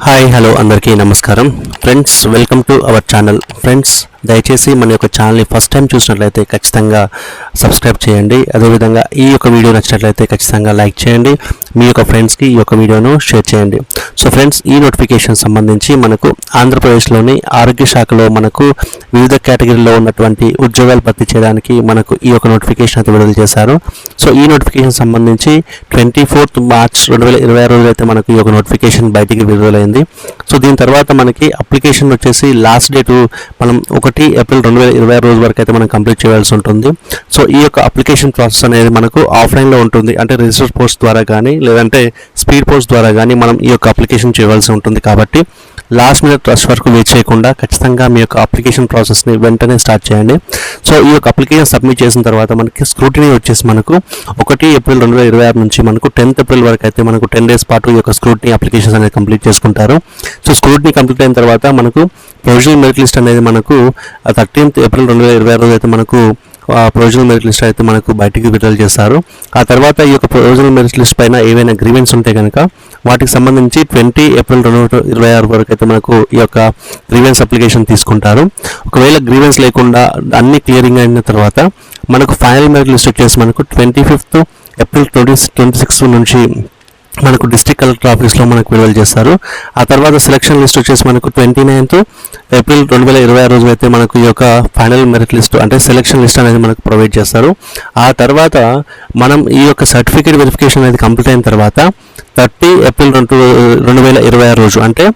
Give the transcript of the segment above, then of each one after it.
Hi hello అందరికీ నమస్కారం friends, welcome to our channel. Friends, దయచేసి మన యొక్క ఛానల్ని ఫస్ట్ టైం చూసినట్లయితే ఖచ్చితంగా సబ్స్క్రైబ్ చేయండి. అదేవిధంగా ఈ యొక్క వీడియో నచ్చినట్లయితే ఖచ్చితంగా లైక్ చేయండి. మీ యొక్క ఫ్రెండ్స్కి ఈ యొక్క వీడియోను షేర్ చేయండి. సో ఫ్రెండ్స్, ఈ నోటిఫికేషన్ సంబంధించి మనకు ఆంధ్రప్రదేశ్లోని ఆరోగ్య శాఖలో మనకు వివిధ కేటగిరీలో ఉన్నటువంటి ఉద్యోగాలు భర్తీ చేయడానికి మనకు ఈ యొక్క నోటిఫికేషన్ అయితే విడుదల చేశారు. సో ఈ నోటిఫికేషన్ సంబంధించి 24 మార్చ్ 2020 రోజు అయితే మనకు ఈ యొక్క నోటిఫికేషన్ బయటికి విడుదలైంది. సో దీని తర్వాత మనకి అప్లికేషన్ వచ్చేసి లాస్ట్ డేటు మనం 1 ఏప్రిల్ 2020 రోజు వరకు అయితే మనం కంప్లీట్ చేయాల్సి ఉంటుంది. సో ఈ యొక్క అప్లికేషన్ ప్రాసెస్ అనేది మనకు ఆఫ్లైన్లో ఉంటుంది. అంటే రిజిస్టర్ పోస్ట్ ద్వారా కానీ లేదంటే స్పీడ్ పోస్ట్ ద్వారా కానీ మనం ఈ యొక్క అప్లికేషన్ చేయవలసి ఉంటుంది. కాబట్టి లాస్ట్ మినిట్ రష్ వరకు వెయిట్ చేయకుండా ఖచ్చితంగా మీ యొక్క అప్లికేషన్ ప్రాసెస్ని వెంటనే స్టార్ట్ చేయండి. సో ఈ యొక్క అప్లికేషన్ సబ్మిట్ చేసిన తర్వాత మనకి స్క్రూటినీ వచ్చేసి మనకు 1 ఏప్రిల్ 2026 నుంచి మనకు 10th ఏప్రిల్ వరకు అయితే మనకు 10 days పాటు ఈ యొక్క స్క్రూటినీ అప్లికేషన్స్ అనేది కంప్లీట్ చేసుకుంటారు. సో స్క్రూటినీ కంప్లీట్ అయిన తర్వాత మనకు ప్రొవిజనల్ మెరిట్ లిస్ట్ అనేది మనకు 13th ఏప్రిల్ 2020 రోజు అయితే మనకు ప్రొవిజనల్ మెరిట్ లిస్ట్ అయితే మనకు బయటికి విడుదల చేస్తారు. ఆ తర్వాత ఈ యొక్క ప్రొవిజనల్ మెరిట్ లిస్ట్ పైన ఏవైనా గ్రీవెన్స్ ఉంటే కనుక వాటికి సంబంధించి 20 ఏప్రిల్ 2026 వరకు అయితే మనకు ఈ యొక్క గ్రీవెన్స్ అప్లికేషన్ తీసుకుంటారు. ఒకవేళ గ్రీవెన్స్ లేకుండా అన్ని క్లియరింగ్ అయిన తర్వాత మనకు ఫైనల్ మెరిట్ లిస్ట్ వచ్చేసి మనకు 25th ఏప్రిల్ 2026 నుంచి మనకు డిస్ట్రిక్ట్ కలెక్టర్ ఆఫీస్లో మనకు విడుదల చేస్తారు. ఆ తర్వాత సెలక్షన్ లిస్ట్ వచ్చేసి మనకు 29th ఏప్రిల్ 2020 రోజు అయితే మనకు ఈ యొక్క ఫైనల్ మెరిట్ లిస్ట్ అంటే సెలక్షన్ లిస్ట్ అనేది మనకు ప్రొవైడ్ చేస్తారు. ఆ తర్వాత మనం ఈ యొక్క సర్టిఫికేట్ వెరిఫికేషన్ అనేది కంప్లీట్ అయిన తర్వాత 30 ఏప్రిల్ 2020 రోజు అంటే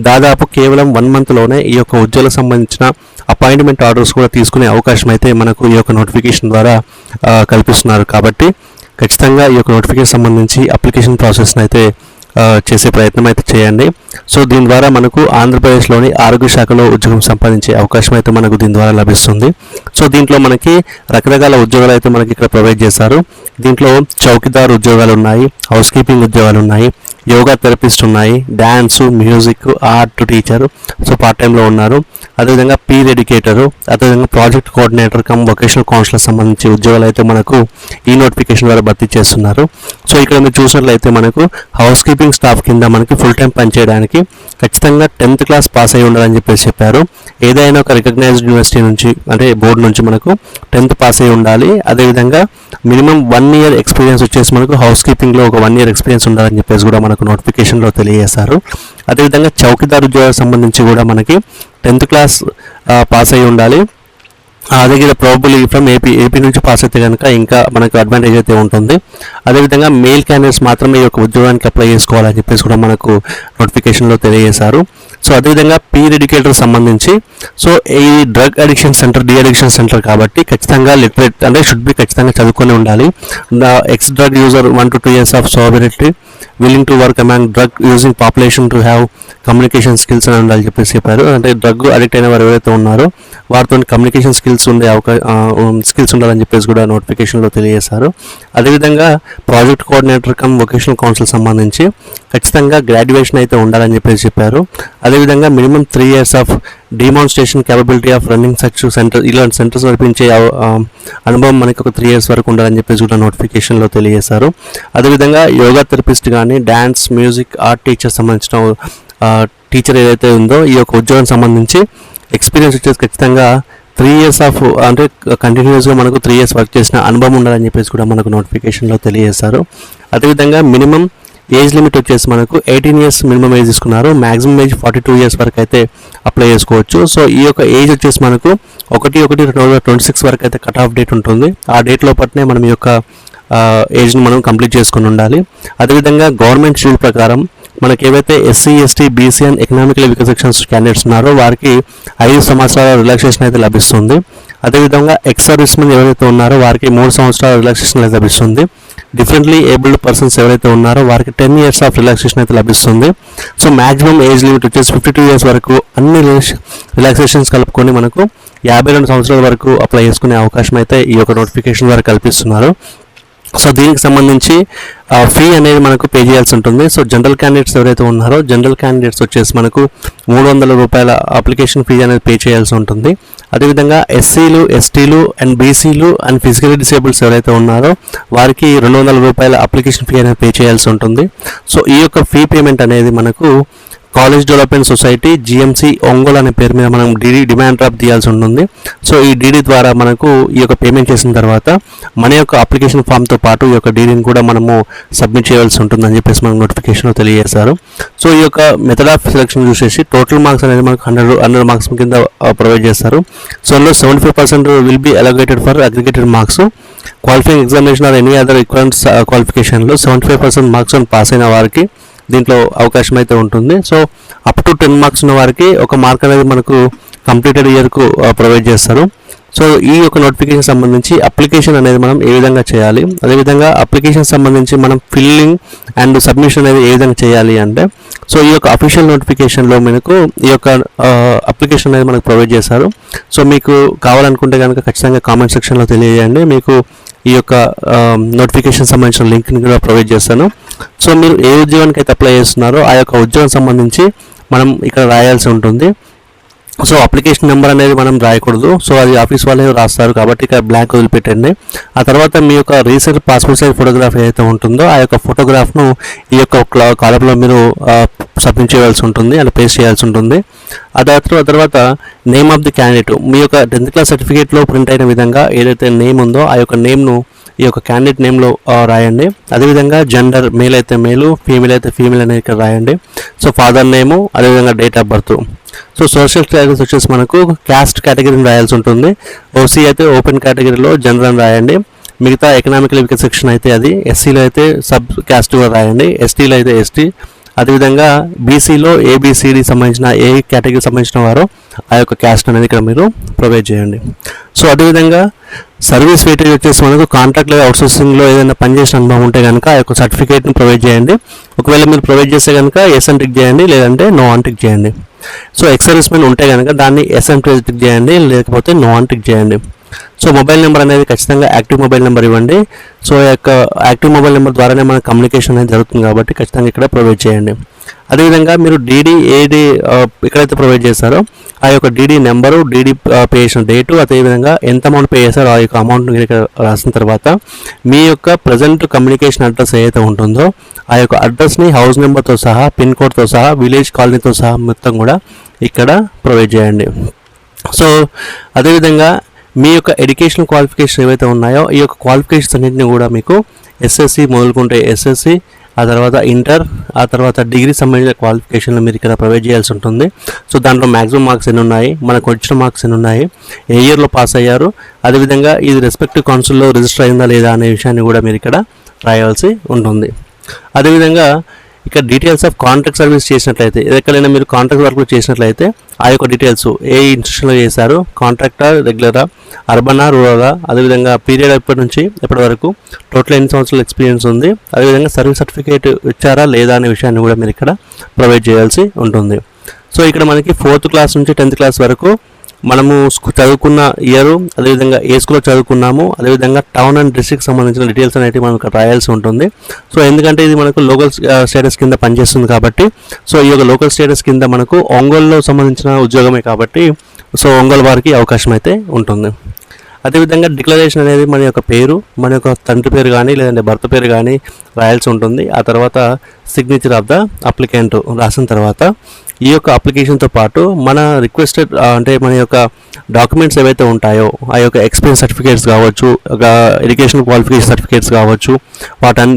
దాదాపు కేవలం 1 monthలోనే ఈ యొక్క ఉద్యోగాలకు సంబంధించిన అపాయింట్మెంట్ ఆర్డర్స్ కూడా తీసుకునే అవకాశం అయితే మనకు ఈ యొక్క నోటిఫికేషన్ ద్వారా కల్పిస్తున్నారు. కాబట్టి ఖచ్చితంగా ఈ యొక్క నోటిఫికేషన్ సంబంధించి అప్లికేషన్ ప్రాసెస్ని అయితే చేసే ప్రయత్నం అయితే చేయండి. సో దీని ద్వారా మనకు ఆంధ్రప్రదేశ్లోని ఆరోగ్య శాఖలో ఉద్యోగం సంపాదించే అవకాశం అయితే మనకు దీని ద్వారా లభిస్తుంది. సో దీంట్లో మనకి రకరకాల ఉద్యోగాలు అయితే మనకి ఇక్కడ ప్రొవైడ్ చేశారు. దీంట్లో చౌకీదార్ ఉద్యోగాలు ఉన్నాయి, హౌస్ కీపింగ్ ఉద్యోగాలు ఉన్నాయి, యోగా థెరపిస్ట్ ఉన్నాయి, dance, music, art teacher so part టైంలో ఉన్నారు. అదేవిధంగా పీర్ ఎడ్యుకేటరు, అదేవిధంగా project coordinator cum vocational counsellor సంబంధించి ఉద్యోగాలు అయితే మనకు ఈ నోటిఫికేషన్ ద్వారా భర్తీ చేస్తున్నారు. సో ఇక్కడ మీరు చూసినట్లయితే మనకు హౌస్ కీపింగ్ స్టాఫ్ కింద మనకి ఫుల్ టైం పనిచేయడానికి ఖచ్చితంగా 10th క్లాస్ పాస్ అయి ఉండాలని చెప్పారు. ఏదైనా ఒక రికగ్నైజ్డ్ యూనివర్సిటీ నుంచి అంటే బోర్డు నుంచి మనకు 10th పాస్ అయి ఉండాలి. అదేవిధంగా మినిమం 1 year ఎక్స్పీరియన్స్ వచ్చేసి మనకు హౌస్ కీపింగ్లో ఒక 1 year ఎక్స్పీరియన్స్ ఉండాలని చెప్పేసి కూడా మనకు నోటిఫికేషన్లో తెలియజేశారు. అదేవిధంగా చౌకీదార్ ఉద్యోగాలకు సంబంధించి కూడా మనకి 10th క్లాస్ పాస్ అయి ఉండాలి. అదే ప్రాబబుల్లీ ఫ్రమ్ ఏపీ నుంచి పాస్ అయితే కనుక ఇంకా మనకు అడ్వాంటేజ్ అయితే ఉంటుంది. అదేవిధంగా మేల్ క్యాండిడేట్స్ మాత్రమే ఈ యొక్క ఉద్యోగానికి అప్లై చేసుకోవాలని చెప్పేసి కూడా మనకు నోటిఫికేషన్లో తెలియజేశారు. సో అదేవిధంగా పీర్ ఎడ్యుకేటర్ సంబంధించి సో ఈ drug addiction centre, de addiction centre కాబట్టి ఖచ్చితంగా లిటరేట్ అంటే షుడ్ బి ఖచ్చితంగా చదువుకొని ఉండాలి. Ex drug user 1 to 2 years of sobriety, willing to work among drug using population to have communication skills అని ఉండాలి చెప్పేసి చెప్పారు. అంటే డ్రగ్ అడిక్ట్ అయిన వారు ఎవరైతే ఉన్నారో వారితో కమ్యూనికేషన్ స్కిల్స్ ఉండాలని చెప్పేసి కూడా నోటిఫికేషన్లో తెలియజేశారు. అదేవిధంగా project coordinator cum vocational council సంబంధించి ఖచ్చితంగా గ్రాడ్యుయేషన్ అయితే ఉండాలని చెప్పేసి చెప్పారు. అదేవిధంగా minimum 3 years of demonstration capability of running such centre, ఇలాంటి సెంటర్స్ నడిపించే అనుభవం మనకి ఒక 3 years వరకు ఉండాలని చెప్పేసి కూడా నోటిఫికేషన్లో తెలియజేశారు. అదేవిధంగా యోగా థెరపిస్ట్ కానీ డాన్స్, మ్యూజిక్, ఆర్ట్ టీచర్ సంబంధించిన టీచర్ ఏదైతే ఉందో ఈ యొక్క ఉద్యోగం సంబంధించి ఎక్స్పీరియన్స్ వచ్చేసి ఖచ్చితంగా 3 years ఆఫ్ అంటే కంటిన్యూస్గా మనకు 3 years వర్క్ చేసిన అనుభవం ఉండాలని చెప్పేసి కూడా మనకు నోటిఫికేషన్లో తెలియజేశారు. అదేవిధంగా మినిమం ఏజ్ లిమిట్ వచ్చేసి మనకు 18 years మినిమం ఏజ్ తీసుకున్నారు. మ్యాక్సిమం ఏజ్ 42 years వరకు అయితే అప్లై చేసుకోవచ్చు. సో ఈ యొక్క ఏజ్ వచ్చేసి మనకు 1/1/2026 వరకు అయితే కట్ ఆఫ్ డేట్ ఉంటుంది. ఆ డేట్ లోపలనే మనం ఈ యొక్క ఏజ్ని మనం కంప్లీట్ చేసుకుని ఉండాలి. అదేవిధంగా గవర్నమెంట్ షెడ్యూల్ ప్రకారం మనకి ఏవైతే SC, ST, BC and economical weaker sections candidates ఉన్నారో వారికి 5 సంవత్సరాల రిలాక్సేషన్ అయితే లభిస్తుంది. అదేవిధంగా ఎక్స్ సర్వీస్మెన్ ఎవరైతే ఉన్నారో వారికి 3 సంవత్సరాల రిలాక్సేషన్ అయితే లభిస్తుంది. డిఫరెంట్లీ ఏబుల్డ్ పర్సన్స్ ఎవరైతే ఉన్నారో వారికి 10 years ఆఫ్ రిలాక్సేషన్ అయితే లభిస్తుంది. సో మ్యాక్సిమం ఏజ్ లిమిట్ వచ్చేసి 52 years వరకు అన్ని రిలాక్సేషన్స్ కలుపుకొని మనకు 52 సంవత్సరాల వరకు అప్లై చేసుకునే అవకాశం అయితే ఈ యొక్క నోటిఫికేషన్ ద్వారా కల్పిస్తున్నారు. సో దీనికి సంబంధించి ఫీ అనేది మనకు పే చేయాల్సి ఉంటుంది. సో జనరల్ క్యాండిడేట్స్ ఎవరైతే ఉన్నారో జనరల్ క్యాండిడేట్స్ వచ్చేసి మనకు 300 రూపాయల అప్లికేషన్ ఫీ అనేది పే చేయాల్సి ఉంటుంది. అదేవిధంగా ఎస్సీలు, ఎస్టీలు అండ్ బీసీలు అండ్ ఫిజికలీ డిసేబుల్స్ ఎవరైతే ఉన్నారో వారికి 200 రూపాయల అప్లికేషన్ ఫీ అనేది పే చేయాల్సి ఉంటుంది. సో ఈ యొక్క ఫీ పేమెంట్ అనేది మనకు college development society GMC Ongole అనే పేరు మీద మనం డీడీ డిమాండ్ డ్రాఫ్ట్ తీయాల్సి ఉంటుంది. సో ఈ డీడీ ద్వారా మనకు ఈ యొక్క పేమెంట్ చేసిన తర్వాత మన యొక్క అప్లికేషన్ ఫామ్తో పాటు ఈ యొక్క డీడీని కూడా మనము సబ్మిట్ చేయాల్సి ఉంటుందని చెప్పేసి మనకు నోటిఫికేషన్లో తెలియజేశారు. సో ఈ యొక్క మెథడ్ ఆఫ్ సెలెక్షన్ చూసేసి టోటల్ మార్క్స్ అనేది మనకు 100 మార్క్స్ కింద ప్రొవైడ్ చేస్తారు. సో అందులో 75% will be allocated for aggregated marks. Qualifying examination or any other equivalent క్వాలిఫికేషన్లో 75% మార్క్స్ పాస్ అయిన వారికి దీంట్లో అవకాశం అయితే ఉంటుంది. సో అప్ టు 10 మార్క్స్ ఉన్న వారికి ఒక మార్క్ అనేది మనకు కంప్లీటెడ్ ఇయర్కు ప్రొవైడ్ చేస్తారు. సో ఈ యొక్క నోటిఫికేషన్ సంబంధించి అప్లికేషన్ అనేది మనం ఏ విధంగా చేయాలి, అదేవిధంగా అప్లికేషన్ సంబంధించి మనం ఫిల్లింగ్ అండ్ సబ్మిషన్ అనేది ఏ విధంగా చేయాలి అంటే, సో ఈ యొక్క అఫీషియల్ నోటిఫికేషన్లో మనకు ఈ యొక్క అప్లికేషన్ అనేది మనకు ప్రొవైడ్ చేశారు. సో మీకు కావాలనుకుంటే కనుక ఖచ్చితంగా కామెంట్ సెక్షన్లో తెలియజేయండి. మీకు ఈ యొక్క నోటిఫికేషన్ సంబంధించిన లింక్ని కూడా ప్రొవైడ్ చేస్తాను. సో మీరు ఏ ఉద్యోగానికి అయితే అప్లై చేస్తున్నారో ఆ యొక్క ఉద్యోగం సంబంధించి మనం ఇక్కడ రాయాల్సి ఉంటుంది. సో అప్లికేషన్ నెంబర్ అనేది మనం రాయకూడదు. సో అది ఆఫీస్ వాళ్ళే రాస్తారు కాబట్టి ఇక్కడ బ్లాంక్ వదిలిపెట్టండి. ఆ తర్వాత మీ యొక్క రీసెంట్ పాస్పోర్ట్ సైజ్ ఫోటోగ్రాఫ్ ఏదైతే ఉంటుందో ఆ యొక్క ఫోటోగ్రాఫ్ను ఈ యొక్క కాలంలో మీరు సబ్మిట్ చేయాల్సి ఉంటుంది అండ్ పేస్ట్ చేయాల్సి ఉంటుంది. ఆ తర్వాత నేమ్ ఆఫ్ ది క్యాండిడేట్, మీ యొక్క 10th క్లాస్ సర్టిఫికేట్లో ప్రింట్ అయిన విధంగా ఏదైతే నేమ్ ఉందో ఆ యొక్క నేమ్ను ఈ యొక్క క్యాండిడేట్ నేమ్లో రాయండి. అదేవిధంగా జెండర్, మేల్ అయితే మేలు, ఫీమేల్ అయితే ఫీమేల్ అనేది ఇక్కడ రాయండి. సో ఫాదర్ నేము, అదేవిధంగా date of birth. So social status వచ్చేసి మనకు క్యాస్ట్ కేటగిరీని రాయాల్సి ఉంటుంది. ఓసీ అయితే ఓపెన్ కేటగిరీలో జనరల్ అని రాయండి. మిగతా ఎకనామికల్ వీకర్ సెక్షన్ అయితే అది, ఎస్సీలో అయితే సబ్ క్యాస్ట్గా రాయండి, ఎస్టీలో అయితే ఎస్టీ, అదేవిధంగా బీసీలో ఏబిసిడి సంబంధించిన ఏ కేటగిరీకి సంబంధించిన వారో ఆ యొక్క క్యాస్ట్ అనేది ఇక్కడ మీరు ప్రొవైడ్ చేయండి. సో అదేవిధంగా సర్వీస్ వెయిటేజ్ వచ్చేసి మనకు కాంట్రాక్ట్ లేదా అవుట్సోర్సింగ్లో ఏదైనా పనిచేసిన అనుభవం ఉంటే కనుక ఆ యొక్క సర్టిఫికేట్ని ప్రొవైడ్ చేయండి. ఒకవేళ మీరు ప్రొవైడ్ చేస్తే కనుక ఎస్ అని టిక్ చేయండి, లేదంటే నో అని టిక్ చేయండి. సో ఎక్స్ సర్వీస్ మెన్ ఉంటే కనుక దాన్ని ఎస్ అని టిక్ చేయండి, లేకపోతే నో అని టిక్ చేయండి. సో మొబైల్ నెంబర్ అనేది ఖచ్చితంగా యాక్టివ్ మొబైల్ నెంబర్ ఇవ్వండి. సో ఈ యొక్క యాక్టివ్ మొబైల్ నెంబర్ ద్వారానే మన కమ్యూనికేషన్ అనేది జరుగుతుంది కాబట్టి ఖచ్చితంగా ఇక్కడ ప్రొవైడ్ చేయండి. అదేవిధంగా మీరు డీడీ ఏది ఎక్కడైతే ప్రొవైడ్ చేస్తారో ఆ యొక్క డీడీ నెంబరు, డీడీ పే చేసిన డేటు, అదేవిధంగా ఎంత అమౌంట్ పే చేస్తారో ఆ యొక్క అమౌంట్ని ఇక్కడ రాసిన తర్వాత మీ యొక్క ప్రజెంట్ కమ్యూనికేషన్ అడ్రస్ ఏదైతే ఉంటుందో ఆ యొక్క అడ్రస్ని హౌస్ నెంబర్తో సహా, పిన్ కోడ్తో సహా, విలేజ్ కాలనీతో సహా మొత్తం కూడా ఇక్కడ ప్రొవైడ్ చేయండి. సో అదేవిధంగా మీ యొక్క ఎడ్యుకేషనల్ క్వాలిఫికేషన్ ఏవైతే ఉన్నాయో ఈ యొక్క క్వాలిఫికేషన్స్ అన్నింటినీ కూడా మీకు ఎస్ఎస్సి మొదలుకుంటే ఎస్ఎస్సి, ఆ తర్వాత ఇంటర్, ఆ తర్వాత డిగ్రీ సంబంధించిన క్వాలిఫికేషన్లు మీరు ఇక్కడ ప్రొవైడ్ చేయాల్సి ఉంటుంది. సో దాంట్లో మ్యాక్సిమం మార్క్స్ ఎన్ని ఉన్నాయి, మనకు వచ్చిన మార్క్స్ ఎన్ని ఉన్నాయి, ఏ ఇయర్లో పాస్ అయ్యారు, అదేవిధంగా ఇది రెస్పెక్టివ్ కౌన్సిల్లో రిజిస్టర్ అయిందా లేదా అనే విషయాన్ని కూడా మీరు ఇక్కడ రాయాల్సి ఉంటుంది. అదేవిధంగా ఇక్కడ డీటెయిల్స్ ఆఫ్ కాంట్రాక్ట్ సర్వీస్ చేసినట్లయితే, ఎక్కడైనా మీరు కాంట్రాక్ట్ వర్క్లో చేసినట్లయితే ఆ యొక్క డీటెయిల్స్ ఏ ఇన్స్టిట్యూషన్లో చేశారు, కాంట్రాక్టా, రెగ్యులరా, అర్బనా, రూరలా, అదేవిధంగా పీరియడ్ ఎప్పటి నుంచి ఎప్పటి వరకు, టోటల్ ఎన్ని సంవత్సరాల ఎక్స్పీరియన్స్ ఉంది, అదేవిధంగా సర్వీస్ సర్టిఫికేట్ ఇచ్చారా లేదా అనే విషయాన్ని కూడా మీరు ఇక్కడ ప్రొవైడ్ చేయాల్సి ఉంటుంది. సో ఇక్కడ మనకి 4th క్లాస్ నుంచి 10th క్లాస్ వరకు మనము చదువుకున్న ఇయరు, అదేవిధంగా ఏ స్కూల్లో చదువుకున్నాము, అదేవిధంగా టౌన్ అండ్ డిస్ట్రిక్ట్ సంబంధించిన డీటెయిల్స్ అనేవి మనం ఇక్కడ రాయాల్సి ఉంటుంది. సో ఎందుకంటే ఇది మనకు లోకల్ స్టేటస్ కింద పనిచేస్తుంది కాబట్టి, సో ఈ యొక్క లోకల్ స్టేటస్ కింద మనకు ఒంగోలులో సంబంధించిన ఉద్యోగమే కాబట్టి సో ఒంగోలు వారికి అవకాశం అయితే ఉంటుంది. అదేవిధంగా డిక్లరేషన్ అనేది మన యొక్క పేరు, మన యొక్క తండ్రి పేరు కానీ లేదంటే భర్త పేరు కానీ రాయాల్సి ఉంటుంది. ఆ తర్వాత సిగ్నేచర్ ఆఫ్ ద అప్లికెంట్ రాసిన తర్వాత ఈ యొక్క అప్లికేషన్తో పాటు మన రిక్వెస్టెడ్ అంటే మన యొక్క డాక్యుమెంట్స్ ఏవైతే ఉంటాయో ఆ యొక్క ఎక్స్పీరియన్స్ సర్టిఫికేట్స్ కావచ్చు, ఎడ్యుకేషన్ క్వాలిఫికేషన్ సర్టిఫికేట్స్ కావచ్చు,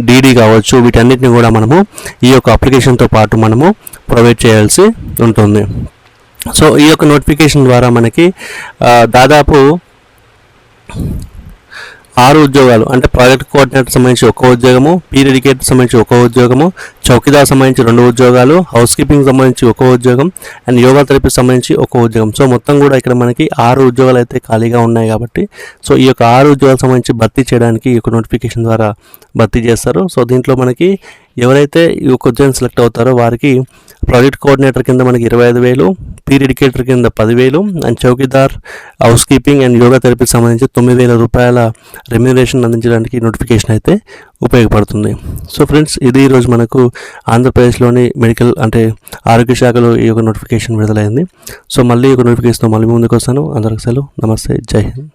డీడీ కావచ్చు, వీటన్నిటిని కూడా మనము ఈ యొక్క అప్లికేషన్తో పాటు మనము ప్రొవైడ్ చేయాల్సి ఉంటుంది. సో ఈ యొక్క నోటిఫికేషన్ ద్వారా మనకి దాదాపు 6 ఉద్యోగాలు అంటే ప్రాజెక్ట్ కోఆర్డినేటర్ సంబంధించి 1 ఉద్యోగము, పీర్ ఎడ్యుకేటర్ సంబంధించి 1 ఉద్యోగము, చౌకీదార్ సంబంధించి 2 ఉద్యోగాలు, హౌస్ కీపింగ్ సంబంధించి 1 ఉద్యోగం అండ్ యోగా థెరపీ సంబంధించి 1 ఉద్యోగం. సో మొత్తం కూడా ఇక్కడ మనకి 6 ఉద్యోగాలు అయితే ఖాళీగా ఉన్నాయి కాబట్టి సో ఈ యొక్క 6 ఉద్యోగాలకు సంబంధించి భర్తీ చేయడానికి ఈ యొక్క నోటిఫికేషన్ ద్వారా భర్తీ చేస్తారు. సో దీంట్లో మనకి ఎవరైతే ఈ యొక్క ఉద్యోగం సెలెక్ట్ అవుతారో వారికి ప్రాజెక్ట్ కోఆర్డినేటర్ కింద మనకి 25,000, పీర్ ఎడ్యుకేటర్ కింద 10,000 అండ్ చౌకీదార్, హౌస్ కీపింగ్ అండ్ యోగా థెరపీకి సంబంధించి 9,000 రూపాయల రెమ్యూనరేషన్ అందించడానికి నోటిఫికేషన్ అయితే ఉపయోగపడుతుంది. సో ఫ్రెండ్స్, ఇది ఈరోజు మనకు ఆంధ్రప్రదేశ్లోని మెడికల్ అంటే ఆరోగ్య శాఖలో ఈ యొక్క నోటిఫికేషన్ విడుదలైంది. సో మళ్ళీ ఈ యొక్క నోటిఫికేషన్తో మళ్ళీ ముందుకు వస్తాను. అందరికీ సెలవు, నమస్తే, జై హింద్.